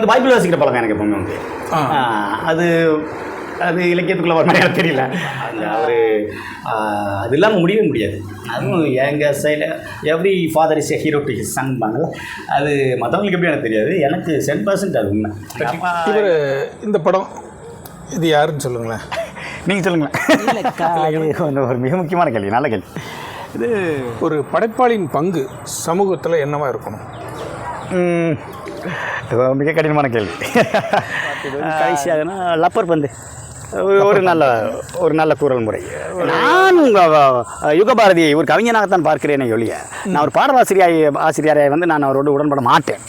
வந்து பைபிள் வாசிக்கிற பழக்கம் எனக்கு எப்பவுமே வந்து. அது அது இலக்கியத்துக்குள்ளே வர மாதிரி எனக்கு தெரியல. அந்த ஒரு அது இல்லாமல் முடியவே முடியாது. அதுவும் எங்கள் சைடில் every father is a hero to his son பாங்கல்ல, அது மற்றவங்களுக்கு எப்படி எனக்கு தெரியாது, எனக்கு 100% அது உண்மை. இவர் இந்த படம் இது யாருன்னு சொல்லுங்களேன். நீங்கள் சொல்லுங்களேன். இது ஒரு மிக முக்கியமான கேள்வி, நல்ல கேள்வி. இது ஒரு படைப்பாளியின் பங்கு சமூகத்தில் என்னவா இருக்கணும்? மிக கடினமான கேள்வி. கடைசியாகனா லப்பர் பந்து ஒரு நல்ல குரல் முறை. நான் யுகபாரதியை ஒரு கவிஞனாகத்தான் பார்க்கிறேனே ஒழிய நான் ஒரு ஆசிரியரை வந்து நான் அவரோடு உடன்பட மாட்டேன்.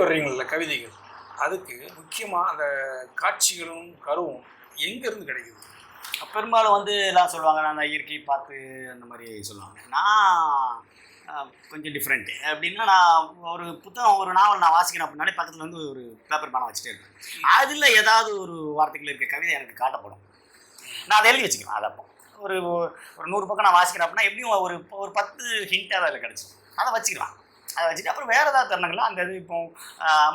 வர்றீங்கள கவிதைகள், அதுக்கு முக்கியமாக அந்த காட்சிகளும் கருவும் எங்கேருந்து கிடைக்குது? பெரும்பாலும் வந்து எல்லாம் சொல்லுவாங்க, நான் இயற்கையை பார்த்து அந்த மாதிரி சொல்லுவாங்க. நான் கொஞ்சம் டிஃப்ரெண்ட்டு. எப்படின்னா, நான் ஒரு புத்தகம் ஒரு நாவல் நான் வாசிக்கிறேன் அப்படின்னாலே பக்கத்தில் வந்து ஒரு பேப்பர் பேனை வச்சுட்டே இருக்கேன். அதில் ஏதாவது ஒரு வார்த்தைகள் இருக்க கவிதை எனக்கு காட்டப்படும். நான் அதை எழுதி வச்சுக்கிறேன். அதை அப்போ ஒரு 100 பக்கம் நான் வாசிக்கிறேன் அப்படின்னா எப்படியும் ஒரு 10 ஹிண்ட்டாக அதில் கிடச்சிடும். அதை வச்சுக்கலாம். அதை வச்சுட்டு அப்புறம் வேறு ஏதாவது தருணங்களா அந்த இது இப்போ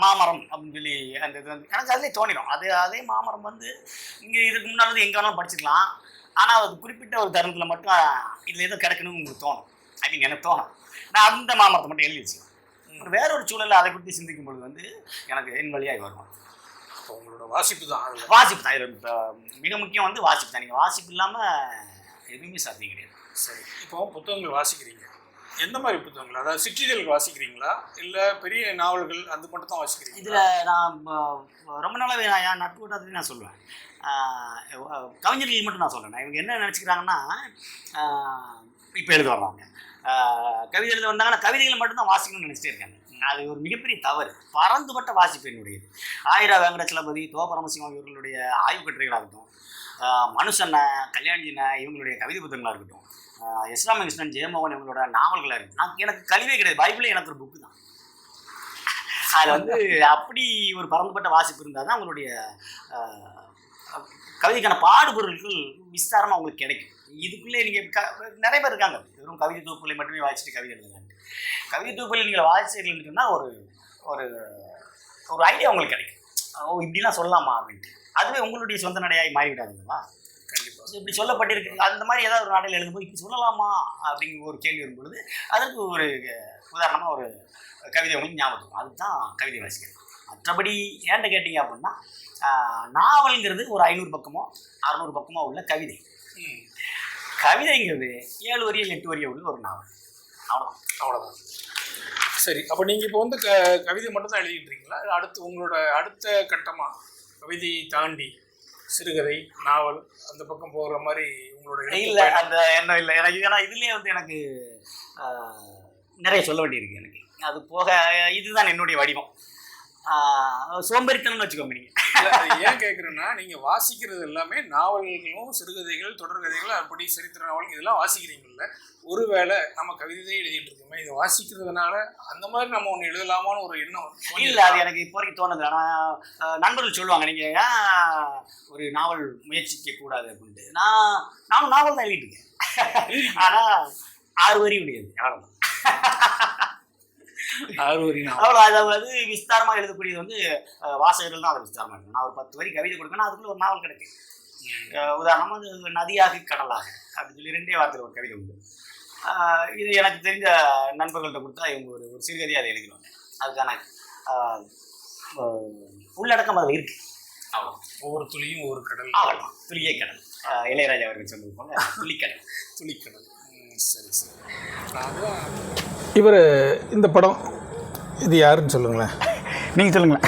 மாமரம் அப்படின்னு சொல்லி அந்த இது வந்து எனக்கு அதிலே தோணிடும். அதே மாமரம் வந்து இங்கே இதுக்கு முன்னால் வந்து எங்கே வேணாலும் படிச்சுக்கலாம். ஆனால் அது குறிப்பிட்ட ஒரு தருணத்தில் மட்டும் இதில் எதுவும் கிடைக்கணும்னு உங்களுக்கு தோணும். ஐ மீன் எனக்கு தோணும். நான் அந்த மாமரத்தை மட்டும் எழுதி வச்சுக்கேன். வேற ஒரு சூழலில் அதை குறித்து சிந்திக்கும் பொழுது வந்து எனக்கு என் வழியாக வரும். உங்களோட வாசிப்பு தான் மிக முக்கியம் வந்து வாசிப்பு தான். நீங்கள் வாசிப்பு இல்லாமல் எதுவுமே சாத்தியம் கிடையாது. சரி, இப்போ புத்தகங்கள் வாசிக்கிறீங்க, எந்த மாதிரி புத்தகங்கள்? அதாவது சிற்றிதழ்கள் வாசிக்கிறீங்களா இல்லை பெரிய நாவல்கள் அது மட்டும் தான் வாசிக்கிறீங்க? இதில் நான் ரொம்ப நாளாகவே நான் நட்பு கூட்டத்துலேயும் நான் சொல்லுவேன், கவிஞர்கள் மட்டும் நான் சொல்கிறேன். இவங்க என்ன நினச்சிக்கிறாங்கன்னா, இப்போ எழுத வர்றாங்க கவிதை எழுத வந்தாங்கன்னா கவிதைகளை மட்டும்தான் வாசிக்கணும்னு நினச்சிட்டே இருக்காங்க. அது ஒரு மிகப்பெரிய தவறு. பறந்துபட்ட வாசிப்பு என்னுடையது. ஆயிரா வெங்கடச்சலபதி, பரமசிவம் இவர்களுடைய ஆய்வு கட்டுரைகளாக இருக்கட்டும், மனுஷன்ன கல்யாணின இவங்களுடைய கவிதை புத்தகங்களாக இருக்கட்டும், எஸ்லாம் கிருஷ்ணன், ஜெயமோகன் இவங்களோட நாவல்களாக இருக்குது. எனக்கு கல்வியே கிடையாது. பைபிளே எனக்கு ஒரு புக்கு தான். அதில் வந்து அப்படி ஒரு பறந்துபட்ட வாசிப்பு இருந்தால் தான் அவங்களுடைய கவிதைக்கான பாடுபொருட்கள் விஸ்தாரமாக அவங்களுக்கு கிடைக்கும். இதுக்குள்ளே நீங்கள் நிறைய பேர் இருக்காங்க, வெறும் கவிதை தொகுப்புகளை மட்டுமே வாசிச்சுட்டு கவிதை எழுதுறாங்க. கவிதை தொகுப்புகளை நீங்கள் வாசிச்சுன்னா ஒரு ஒரு ஐடியா உங்களுக்கு கிடைக்கும். இப்படிலாம் சொல்லலாமா அப்படின்ட்டு. அதுவே உங்களுடைய சொந்த நடையாய் மாறிவிடாதுங்களா? கண்டிப்பாக இப்படி சொல்லப்பட்டிருக்கு. அந்த மாதிரி ஏதாவது ஒரு நாட்டில் எழுதும்போது இப்படி சொல்லலாமா அப்படிங்கிற ஒரு கேள்வி வரும்பொழுது அதற்கு ஒரு உதாரணமாக ஒரு கவிதை உங்களுக்கு ஞாபகம். அதுதான் கவிதை வாசிக்கிறது. மற்றபடி ஏன்ட்ட கேட்டீங்க அப்படின்னா, நாவல்ங்கிறது ஒரு 500 பக்கமோ 600 பக்கமோ உள்ள கவிதை. கவிதைங்கிறது 7 வரியோ 8 வரியோ உள்ள ஒரு நாவல். அவ்வளோதான். சரி, அப்போ நீங்கள் இப்போ வந்து கவிதை மட்டும் தான் எழுதிட்டு இருக்கீங்களா? அடுத்து உங்களோட அடுத்த கட்டமாக கவிதையை தாண்டி சிறுகதை, நாவல் அந்த பக்கம் போகிற மாதிரி உங்களோட? இல்லை, அந்த எண்ணம் இல்லை எனக்கு. ஏன்னா இதுலேயே வந்து எனக்கு நிறைய சொல்ல வேண்டியிருக்கு. எனக்கு அது போக இதுதான் என்னுடைய வடிவம். சோம்பேறித்தனம்னு வச்சுக்கோங்க. நீங்கள் ஏன் கேட்குறேன்னா, நீங்கள் வாசிக்கிறது எல்லாமே நாவல்களும் சிறுகதைகள், தொடர்கதைகள், அப்படி சரித்திர நாவல் இதெல்லாம் வாசிக்கிறீங்கல்ல. ஒருவேளை நம்ம கவிதையே எழுதிட்டு இருக்கோமே, இதை வாசிக்கிறதுனால அந்த மாதிரி நம்ம ஒன்று எழுதலாமான்னு ஒரு எண்ணம் இல்லை. அது எனக்கு இப்போ வரைக்கும் தோணுது. ஆனால் நண்பர்கள் சொல்லுவாங்க, நீங்கள் ஏன் ஒரு நாவல் முயற்சிக்க கூடாது அப்படின்ட்டு. நானும் நாவல் தான் எழுதிட்டு இருக்கேன். ஆனால் 6 வரி முடியாது. அவ்வளோதான். 6 வரி அவ்வளோ. அதாவது விஸ்தாரமாக எழுதக்கூடியது வந்து வாசகர்கள் தான் அதை விஸ்தாரமாக இருக்கும். நான் ஒரு 10 வரி கவிதை கொடுக்கணும், அதுக்குள்ள ஒரு நாவல் கிடைக்கும். உதாரணமாக வந்து நதியாக கடலாக அப்படின்னு சொல்லி 2 வார்த்தையில் ஒரு கவிதை உண்டு. இது எனக்கு தெரிஞ்ச நண்பர்கள்ட்ட கொடுத்தா இவங்க ஒரு சிறுகதையாக அதை எழுதிடுவாங்க. அதுக்கான உள்ளடக்கம் அதில் இருக்குது. அவ்வளோ. ஒவ்வொரு துளியும் ஒவ்வொரு கடல். அவ்வளோ. துளியே கடல். இளையராஜா அவர்கள் சொன்னது போல துளிக்கடல். துளிக்கடல். சரி சரி. இவர் இந்த படம் இது யாருன்னு சொல்லுங்களேன். நீங்கள் சொல்லுங்களேன்.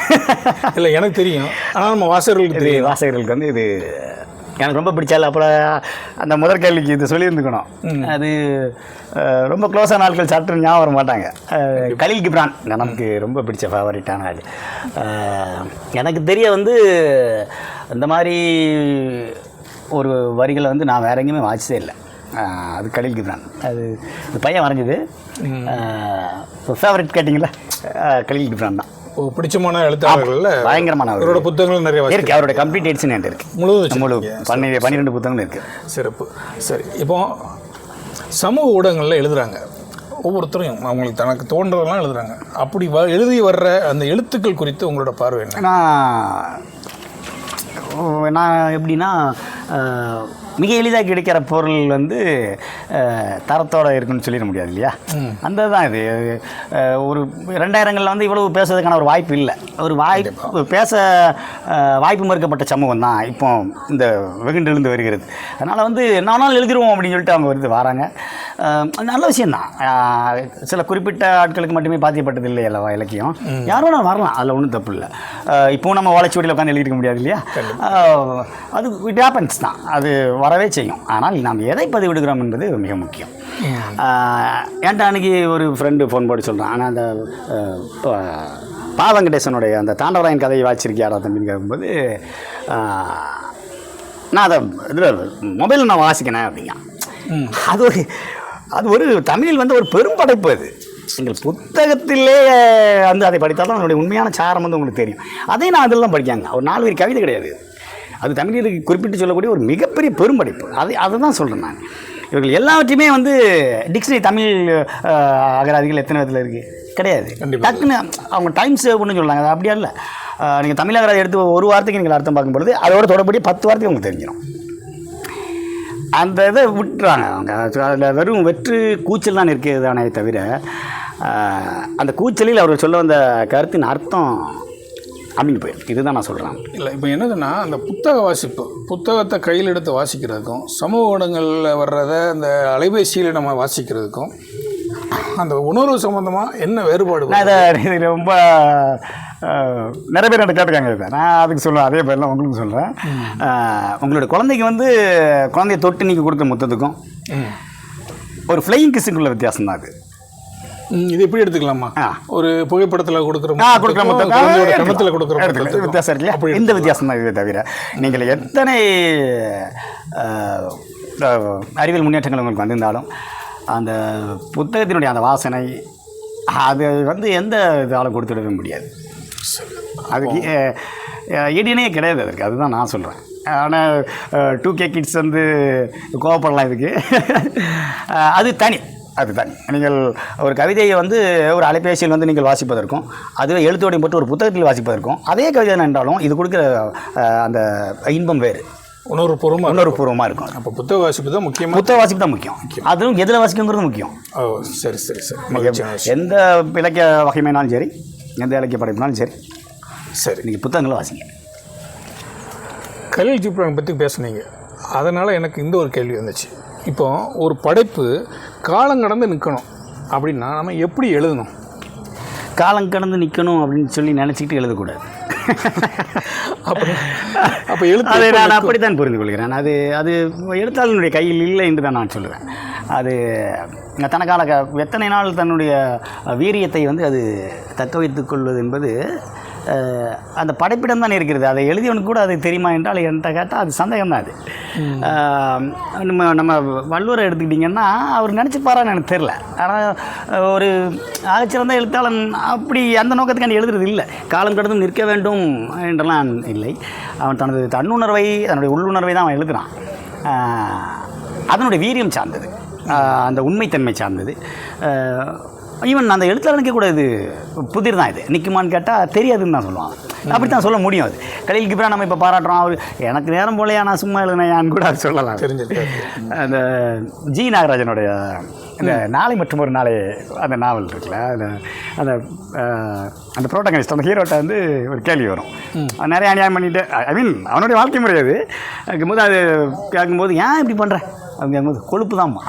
இல்லை, எனக்கு தெரியும். ஆனால் நம்ம வாசகர்களுக்கு தெரியும். வாசகர்களுக்கு வந்து இது எனக்கு ரொம்ப பிடிச்சால. அப்புறம் அந்த முதல் கேள்விக்கு இது சொல்லியிருந்துக்கணும். அது ரொம்ப க்ளோஸான ஆட்கள் சாப்பிட்டு ஞாபகம் வர மாட்டாங்க. கலீல் கிப்ரான் நமக்கு ரொம்ப பிடிச்ச ஃபேவரட்டான ஆள். எனக்கு தெரிய வந்து இந்த மாதிரி ஒரு வரிகளை வந்து நான் வேற எங்கேயுமே வாசிச்சதே இல்லை. அது கலீல் கிப்ரான். அது இந்த பையன் வரைஞ்சது. ஃபேவரட் கேட்டிங்களா? கலீல் கிப்ரான் தான். பிடிச்சமான எழுத்தாளர்கள்ல பயங்கரமான அவரோட புத்தகங்கள் நிறைய இருக்கு. அவரோட கம்ப்ளீட் எடிஷன் என்கிட்ட இருக்கு. முழு 12 புத்தகங்கள் இருக்கு. சிறப்பு. சரி, இப்போ சமூக ஊடகங்களில் எழுதுறாங்க, ஒவ்வொருத்தரும் அவங்களுக்கு தனக்கு தோன்றதெல்லாம் எழுதுறாங்க. அப்படி எழுதி வர்ற அந்த எழுத்துக்கள் குறித்து உங்களோட பார்வை என்ன? நான் எப்படின்னா மிக எளிதாக கிடைக்கிற பொருள் வந்து தரத்தோடு இருக்குன்னு சொல்லிட முடியாது இல்லையா. அந்த தான் இது ஒரு 2000களில் வந்து இவ்வளவு பேசுறதுக்கான ஒரு வாய்ப்பு இல்லை. ஒரு வாய்ப்பு பேச வாய்ப்பு மறுக்கப்பட்ட சமூகம் தான் இப்போ இந்த வெகுண்டெழுந்து வருகிறது. அதனால் வந்து நானும் எழுதிடுவோம் அப்படின்னு சொல்லிட்டு அவங்க வருது வராங்க. நல்ல விஷயந்தான். சில குறிப்பிட்ட ஆட்களுக்கு மட்டுமே பாதிக்கப்பட்டது இல்லை அல்லவா இலக்கியம். யாரும் நான் வரலாம், அதில் ஒன்றும் தப்பு இல்லை. இப்போ நம்ம வளர்ச்சியோடியில் உட்காந்து எழுதிக்க முடியாது இல்லையா. அது இட் ஹேப்பன்ஸ் தான், அது வரவே செய்யும். ஆனால் நாம் எதை பதிவிடுகிறோம் என்பது மிக முக்கியம். என்கிட்ட அன்றைக்கி ஒரு ஃப்ரெண்டு ஃபோன் போட்டு சொல்கிறான், ஆனால் அந்த பா வெங்கடேசனுடைய அந்த தாண்டவராயன் கதையை வாசிச்சிருக்கியாரா தம்பின்னு கேட்கும்போது நான் அதை இதில் மொபைலில் நான் வாசிக்கினேன் அப்படிங்க. அது ஒரு தமிழில் வந்து ஒரு பெரும் படைப்பு. அது எங்கள் புத்தகத்திலே வந்து அதை படித்தால் தான் அதனுடைய உண்மையான சாரம் வந்து உங்களுக்கு தெரியும். அதை நான் அதெல்லாம் படிக்காங்க. ஒரு 4 வரி கவிதை கிடையாது, அது தமிழில் குறிப்பிட்டு சொல்லக்கூடிய ஒரு மிகப்பெரிய பெரும்படைப்பு. அதை தான் சொல்கிறேன் நான். இவர்கள் எல்லாவற்றையுமே வந்து டிக்ஷனரி தமிழ் அகராதிகள் எத்தனை விதத்தில் இருக்குது கிடையாது. டக்குன்னு அவங்க டைம் சேவ் பண்ணு சொல்கிறாங்க. அது அப்படியா இல்லை. நீங்கள் தமிழ் அகராதி எடுத்து ஒரு வார்த்தைக்கு நீங்கள் அர்த்தம் பார்க்கும்பொழுது அதோட தொடர்புடைய 10 வார்த்தைக்கு உங்களுக்கு தெரிஞ்சிடும். அந்த இதை விட்டுறாங்க அவங்க. அதில் வெறும் வெற்று கூச்சல் தான் இருக்கிறதானே தவிர அந்த கூச்சலில் அவர் சொல்ல வந்த கருத்தின் அர்த்தம் அப்படின்னு போயிடும். இதுதான் நான் சொல்கிறேன். இல்லை, இப்போ என்னதுன்னா அந்த புத்தக வாசிப்பு, புத்தகத்தை கையில் எடுத்து வாசிக்கிறதுக்கும் சமூக ஊடகங்களில் வர்றதை அந்த அலைபேசியில் நம்ம வாசிக்கிறதுக்கும் அந்த உணர்வு சம்மந்தமாக என்ன வேறுபாடு? இது ரொம்ப நிறைய பேர் எனக்கு கேட்டுருக்காங்க. நான் அதுக்கு சொல்லுவேன், அதே பேர்லாம் உங்களுக்கு சொல்கிறேன். உங்களோட குழந்தைக்கு வந்து குழந்தைய தொட்டு நீங்கள் கொடுக்குற மொத்தத்துக்கும் ஒரு ஃப்ளையிங் கிஸ்ஸுக்குள்ள வித்தியாசம் தான் அது. இது எப்படி எடுத்துக்கலாமா? ஒரு புகைப்படத்தில் கொடுக்குற கணத்தில் கொடுக்குற வித்தியாசம் இருக்குல்ல, இந்த வித்தியாசம் தான். இதை தவிர நீங்கள் எத்தனை அறிவியல் முன்னேற்றங்கள் உங்களுக்கு வந்திருந்தாலும் அந்த புத்தகத்தினுடைய அந்த வாசனை அது வந்து எந்த இதாலும் கொடுத்துடவே முடியாது. அதுக்கு ஈடியனே கிடையாது அதற்கு. அதுதான் நான் சொல்கிறேன். ஆனால் 2K கிட்ஸ் வந்து கோவப்படலாம் இதுக்கு. அது தனி. நீங்கள் ஒரு கவிதையை வந்து ஒரு அலைபேசியில் வந்து நீங்கள் வாசிப்பதற்கும் அதுவே எழுத்தோடையும் போட்டு ஒரு புத்தகத்தில் வாசிப்பதற்கும் அதே கவிதை என்றாலும் இது கொடுக்குற அந்த இன்பம் வேறு, உணர்வுபூர்வமாக இருக்கும். அப்போ புத்தக வாசிப்பு தான் முக்கியம். புத்தக வாசிப்பு தான் முக்கியம். அதுவும் எதில் வாசிக்குங்கிறது முக்கியம். ஓ, சரி சரி சரி. எந்த இலக்கிய வகைமைனாலும் சரி, எந்த இலக்கிய படைப்புனாலும் சரி, சரி நீங்கள் புத்தகங்களை வாசிங்க. கலீல் ஜிப்ரான் பற்றி பேசுனீங்க, அதனால் எனக்கு இந்த ஒரு கேள்வி வந்துச்சு. இப்போ ஒரு படைப்பு காலம் கடந்து நிற்கணும் அப்படின்னா நம்ம எப்படி எழுதணும்? காலம் கடந்து நிற்கணும் அப்படின்னு சொல்லி நினச்சிக்கிட்டு எழுதக்கூடாது. அப்போ எழுத்து அதை நான் அப்படித்தான் புரிந்து கொள்கிறேன். அது எழுத்தாளனுடைய கையில் இல்லை என்று தான் நான் சொல்லுவேன். அது தனக்கான எத்தனை நாள் தன்னுடைய வீரியத்தை வந்து அது தக்க வைத்துக் கொள்வது என்பது அந்த படைப்பிடம் தான் இருக்கிறது. அதை எழுதியவனுக்கு கூட அது தெரியுமா என்றால் என்கிட்ட கேட்டால் அது சந்தேகம் தான். அது நம்ம வள்ளுவரை எடுத்துக்கிட்டிங்கன்னா அவர் நினச்சிப்பாரான்னு எனக்கு தெரில. ஆனால் ஒரு ஆகச்சிறந்த எழுத்தாளன் அப்படி அந்த நோக்கத்துக்கான எழுதுறது இல்லை. காலம் கடந்து நிற்க வேண்டும் என்றெல்லாம் இல்லை. அவன் தனது தன்னுணர்வை, தன்னுடைய உள்ளுணர்வை தான் அவன் எழுதுகிறான். அதனுடைய வீரியம் சார்ந்தது, அந்த உண்மைத்தன்மை சார்ந்தது. ஈவன் அந்த எழுத்தாளனுக்கே கூட இது புதிர் தான். இது நிற்குமான்னு கேட்டால் தெரியாதுன்னு தான் சொல்லுவான். அப்படி தான் சொல்ல முடியும். அது கலீல் ஜிப்ரான் நம்ம இப்போ பாராட்டுறோம். அவர் எனக்கு நேரம் போலையா நான் சும்மா எழுதினேயான்னு கூட அது சொல்லலாம். தெரிஞ்சது. அந்த ஜி நாகராஜனுடைய இந்த நாளை மற்றும் ஒரு நாளை அந்த நாவல் இருக்குல்ல, அந்த அந்த ப்ரோட்டகனிஸ்ட் அந்த ஹீரோட்ட வந்து ஒரு கேள்வி வரும். நிறைய அநியாயம் பண்ணிட்டு, ஐ மீன் அவனுடைய வாழ்க்கை முறை அது கேட்கும்போது, அது கேட்கும்போது ஏன் இப்படி பண்ணுற அவங்க கேட்கும்போது கொழுப்பு தான்மா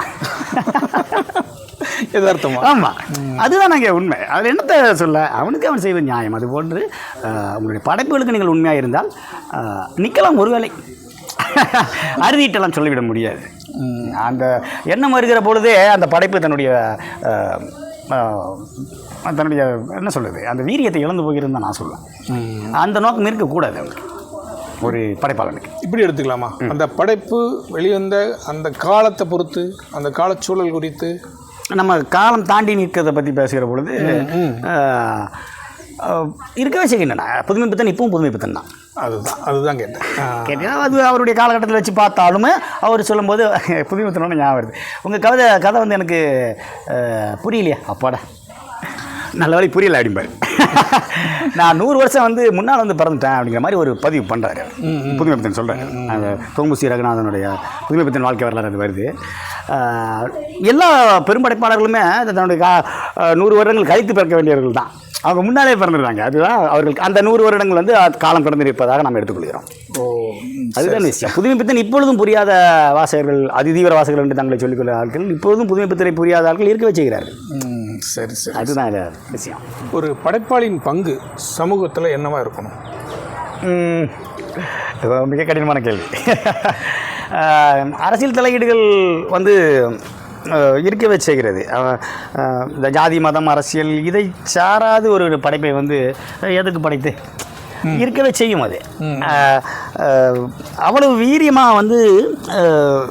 எதார்த்தமா. ஆமாம், அதுதான் நாங்கள் உண்மை. அதில் என்னத்தை சொல்ல, அவனுக்கு அவன் செய்வது நியாயம். அது போன்று உங்களுடைய படைப்புகளுக்கு நீங்கள் உண்மையாக இருந்தால் நிற்கலாம். ஒருவேளை அறுதிட்டெல்லாம் சொல்லிவிட முடியாது. அந்த எண்ணம் வருகிற பொழுதே அந்த படைப்பு தன்னுடைய என்ன சொல்கிறது, அந்த வீரியத்தை இழந்து போகிறது தான் நான் சொல்லுவேன். அந்த நோக்கம் இருக்கக்கூடாது அவனுக்கு, ஒரு படைப்பாளனுக்கு. இப்படி எடுத்துக்கலாமா? அந்த படைப்பு வெளிவந்த அந்த காலத்தை பொறுத்து, அந்த காலச்சூழல் குறித்து நம்ம காலம் தாண்டி நிற்கிறத பற்றி பேசுகிற பொழுது இருக்கவே செய்கின்றன. புதுமை பித்தன் இப்பவும் புதுமை பித்தன் தான். அதுதான் கேட்டேன். கேட்டீங்கன்னா அது அவருடைய காலகட்டத்தில் வச்சு பார்த்தாலுமே அவர் சொல்லும்போது புதுமை பித்தனோட ஞாபகம் வருது. உங்கள் கதை வந்து எனக்கு புரியலையா? அப்பாடா நல்ல வழி புரியலை அப்படிம்பாரு. நான் 100 வருஷம் வந்து முன்னால் வந்து பிறந்துட்டேன் அப்படிங்கிற மாதிரி ஒரு பதிவு பண்ணுறாரு புதுமை பித்தன் சொல்கிறாரு. அந்த தொங்குசி ரகுநாதனுடைய புதுமை பித்தன் வாழ்க்கை வரலாறு அது வருது. எல்லா பெரும்படைப்பாளர்களுமே தன்னுடைய 100 வருடங்கள் கழித்து பிறக்க வேண்டியவர்கள் தான். அவங்க முன்னாலே பிறந்துடுறாங்க. அதுதான் அவர்களுக்கு அந்த 100 வருடங்கள் வந்து காலம் கடந்திருப்பதாக நாம் எடுத்துக்கொள்கிறோம். அதுதான் விஷயம். புதுமை பித்தன் இப்பொழுதும் புரியாத வாசகர்கள், அதிதீவிர வாசகர்கள் என்று தங்களை சொல்லிக்கொள்ள ஆட்கள் இப்பொழுதும் புதுமை பித்தனை புரியாத ஆட்கள் இருக்க வச்சுக்கிறார்கள். சரி சரி, அதுதான் விஷயம். ஒரு படைப்பாளியின் பங்கு சமூகத்தில் என்னவா இருக்கணும்? மிக கடினமான கேள்வி. அரசியல் தலையீடுகள் வந்து இருக்கவே செய்கிறது. இந்த ஜாதி மதம் அரசியல் இதை சாராது ஒரு படைப்பை வந்து எதுக்கு படைத்து இருக்கவே செய்யும். அது அவ்வளவு வீரியமாக வந்து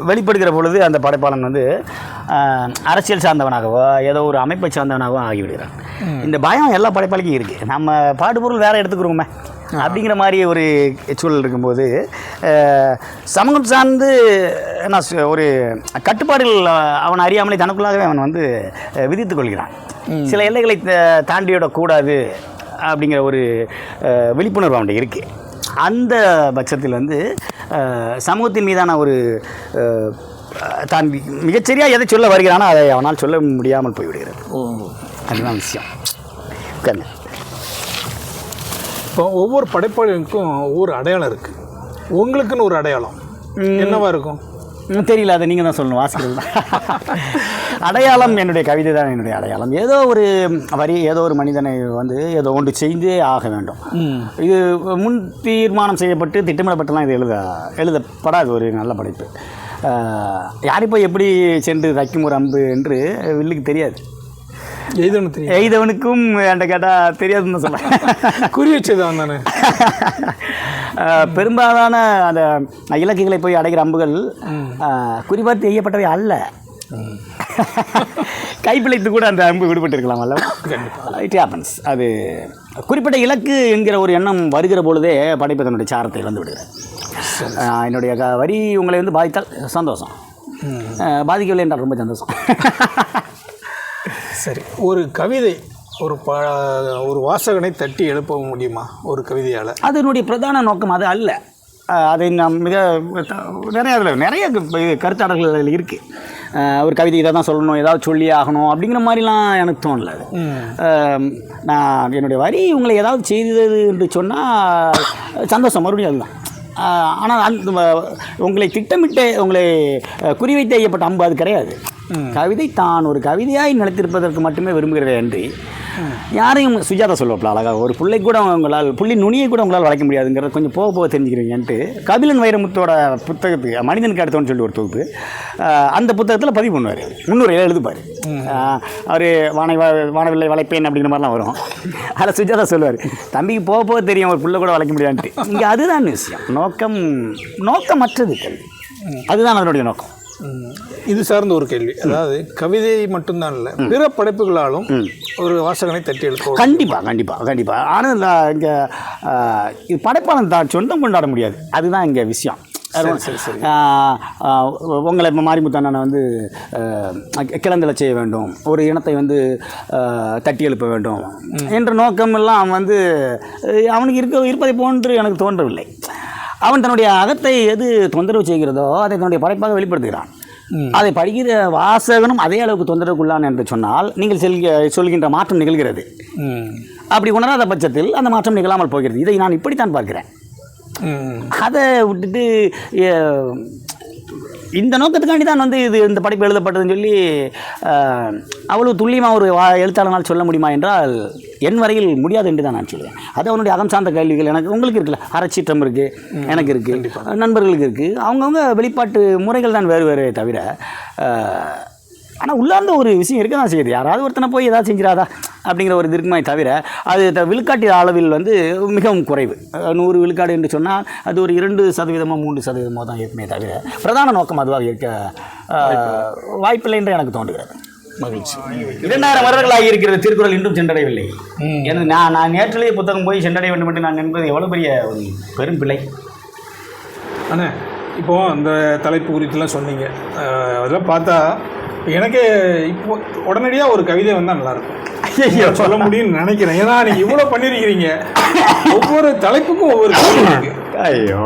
வெளிப்படுகிற பொழுது அந்த படைப்பாளன் வந்து அரசியல் சார்ந்தவனாகவோ ஏதோ ஒரு அமைப்பை சார்ந்தவனாகவோ ஆகிவிடுகிறான். இந்த பயம் எல்லா படைப்பாளிக்கும் இருக்குது. நம்ம பாடுபொருள் வேறு எடுத்துக்கிறோமே அப்படிங்கிற மாதிரி ஒரு சூழல் இருக்கும்போது சமூகம் சார்ந்து என்ன ஒரு கட்டுப்பாடுகள் அவன் அறியாமலே தனக்குள்ளாகவே அவன் வந்து விதித்து கொள்கிறான். சில எல்லைகளை தாண்டிவிடக்கூடாது அப்படிங்கிற ஒரு விழிப்புணர்வு அவன்கிட்ட இருக்குது. அந்த பட்சத்தில் வந்து சமூகத்தின் மீதான ஒரு தான் மிகச்சரியாக எதை சொல்ல வருகிறானோ அதை அவனால் சொல்ல முடியாமல் போய்விடுகிறது. அதுதான் விஷயம். உட்காருங்க. இப்போ ஒவ்வொரு படைப்பாளிகளுக்கும் ஒவ்வொரு அடையாளம் இருக்குது. உங்களுக்குன்னு ஒரு அடையாளம் என்னவா இருக்கும்? தெரியல, அதை நீங்கள் தான் சொல்லணும். வாசிக்கிறது தான் அடையாளம். என்னுடைய கவிதை தான் என்னுடைய அடையாளம். ஏதோ ஒரு வரி, ஏதோ ஒரு மனிதனை வந்து ஏதோ ஒன்று செய்தே ஆக வேண்டும். இது முன் தீர்மானம் செய்யப்பட்டு திட்டமிடப்பட்டுலாம் இது எழுதப்படாது ஒரு நல்ல படைப்பு. யாரை போய் எப்படி சென்று தைக்கும் ஒரு அம்பு என்று வில்லுக்கு தெரியாது. எய்தவனுக்கும் என்கிட்ட கேட்டால் தெரியாதுன்னு தான் சொல்கிறேன். குறி வச்சதான் தானே. பெரும்பாலான அந்த இலக்குகளை போய் அடைகிற அம்புகள் குறிப்பார்த்து எய்யப்பட்டவை அல்ல. கைப்பிழைத்து கூட அந்த அம்பு விடுபட்டு அல்ல. It happens. அது குறிப்பிட்ட இலக்கு என்கிற ஒரு எண்ணம் வருகிற பொழுதே படைப்பு தன்னுடைய சாரத்தை இழந்து விடுகிறேன். என்னுடைய வரி உங்களை வந்து பாதித்தால் சந்தோஷம், பாதிக்கவில்லை என்றால் ரொம்ப சந்தோஷம். சரி, ஒரு கவிதை ஒரு வாசகனை தட்டி எழுப்ப முடியுமா ஒரு கவிதையால்? அதனுடைய பிரதான நோக்கம் அது அல்ல. அதை நாம் நிறைய கருத்தாடல்கள் இருக்குது. ஒரு கவிதை இதை தான் சொல்லணும், ஏதாவது சொல்லி ஆகணும் அப்படிங்கிற மாதிரிலாம் எனக்கு தோணலை. நான் என்னுடைய வரி உங்களை ஏதாவது செய்தது என்று சொன்னால் சந்தோஷம், மறுபடியும் அதுதான். ஆனால் அந்த உங்களை திட்டமிட்டு உங்களை குறிவைத்து எய்யப்பட்ட அம்பு அது கிடையாது. கவிதை தான் ஒரு கவிதையாய் நிலைத்திருப்பதற்கு மட்டுமே விரும்புகிறதே அன்றி யாரையும் சுஜாதா சொல்லுவாப்பில் அழகாக ஒரு பிள்ளை கூட உங்களால் புள்ளி நுனியை கூட உங்களால் வளைக்க முடியாதுங்கிறத கொஞ்சம் போக தெரிஞ்சுக்கிறீங்கன்ட்டு கபிலன் வைரமுத்தோட புத்தகத்துக்கு மனிதனுக்கு அடுத்தவன்னு சொல்லி ஒரு தொகுப்பு அந்த புத்தகத்தில் பதிவு பண்ணுவார். 300 எழுதுப்பார். அவர் வானவில்லை வளைப்பேன் அப்படிங்கிற மாதிரிலாம் வரும். அதில் சுஜாதா சொல்லுவார், தம்பிக்கு போக தெரியும் ஒரு பிள்ளை கூட வளைக்க முடியாதுன்ட்டு. இங்கே அதுதான் விஷயம். நோக்கமற்றது கல்வி, அதுதான் அதனுடைய நோக்கம். இது சார்ந்த ஒரு கேள்வி. அதாவது கவிதை மட்டும்தான் இல்லை, பிற படைப்புகளாலும் ஒரு வாசகனை தட்டி எழுப்ப கண்டிப்பாக. ஆனால் இங்கே இது படைப்பாளன் தான் சொந்தம் கொண்டாட முடியாது. அதுதான் இங்கே விஷயம். உங்களை மாரிமுத்து அண்ணனை வந்து கிளந்தலை செய்ய வேண்டும், ஒரு இனத்தை வந்து தட்டி எழுப்ப வேண்டும் என்ற நோக்கமெல்லாம் அவன் வந்து அவனுக்கு இருப்பதை போன்று எனக்கு தோன்றவில்லை. அவன் தன்னுடைய அகத்தை எது தொந்தரவு செய்கிறதோ அதை தன்னுடைய படைப்பாக வெளிப்படுத்துகிறான். அதை படிக்கிற வாசகனும் அதே அளவுக்கு தொந்தரவுக்குள்ளான் என்று சொன்னால் நீங்கள் சொல்கின்ற மாற்றம் நிகழ்கிறது. அப்படி உணராத பட்சத்தில் அந்த மாற்றம் நிகழாமல் போகிறது. இதை நான் இப்படித்தான் பார்க்கிறேன். அதை விட்டுட்டு இந்த நோக்கத்துக்காண்டி தான் வந்து இந்த படைப்பு எழுதப்பட்டதுன்னு சொல்லி அவ்வளோ துல்லியமாக ஒரு எழுத்தாளனால் சொல்ல முடியுமா என்றால் என் வரையில் முடியாது என்று தான் நான் சொல்லுவேன். அது அவனுடைய அகம் சார்ந்த கேள்விகள். உங்களுக்கு இருக்குல்ல, அறச்சீற்றம் இருக்குது, எனக்கு இருக்குது, நண்பர்களுக்கு இருக்குது. அவங்கவுங்க வெளிப்பாட்டு முறைகள் தான் வேறு தவிர ஆனால் உள்ளார்ந்த ஒரு விஷயம் இருக்க தான் செய்யுது. யாராவது ஒருத்தனை போய் ஏதாவது செஞ்சிடாதா அப்படிங்கிற ஒரு இருக்குமே தவிர அது விழுக்காட்டு அளவில் வந்து மிகவும் குறைவு. 100 விழுக்காடு என்று சொன்னால் அது ஒரு 2% 3% தான் இருக்குமே தவிர பிரதான நோக்கம் அதுவாக இருக்க வாய்ப்பில்லை என்று எனக்கு தோன்றுகிறது. மகிழ்ச்சி. 2000 வருடங்கள் ஆகியிருக்கிறது திருக்குறள் இன்றும் சென்றடையவில்லை. ஏன்னா நான் நேற்றிலேயே புத்தகம் போய் சென்றடைய வேண்டும் என்று நான் என்பது எவ்வளோ பெரிய ஒரு பெரும் பிழை. அண்ணே இப்போது அந்த தலைப்பு குறித்துலாம் சொன்னீங்க. அதெல்லாம் பார்த்தா எனக்கே இப்போ உடனடியாக ஒரு கவிதை வந்தால் நல்லாயிருக்கும் சொல்ல முடியும்னு நினைக்கிறேன். ஏன்னா நீங்கள் இவ்வளோ பண்ணியிருக்கிறீங்க. ஒவ்வொரு தலைப்புக்கும் ஒவ்வொரு கவிதை இருக்கு. ஐயோ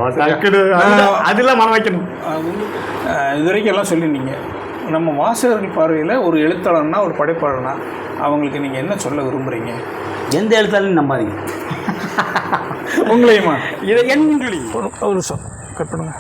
அதெல்லாம் மனம் வைக்கணும். இது வரைக்கும் எல்லாம் சொல்லியிருந்தீங்க. நம்ம வாசகர்கள் பார்வையில் ஒரு எழுத்தாளர்னா ஒரு படைப்பாளர்னா அவங்களுக்கு நீங்கள் என்ன சொல்ல விரும்புகிறீங்க? எந்த எழுத்தாலும் நம்பாதீங்க. உங்களையுமா? இதை என் ஒரு நிமிஷம் கட் பண்ணுங்க.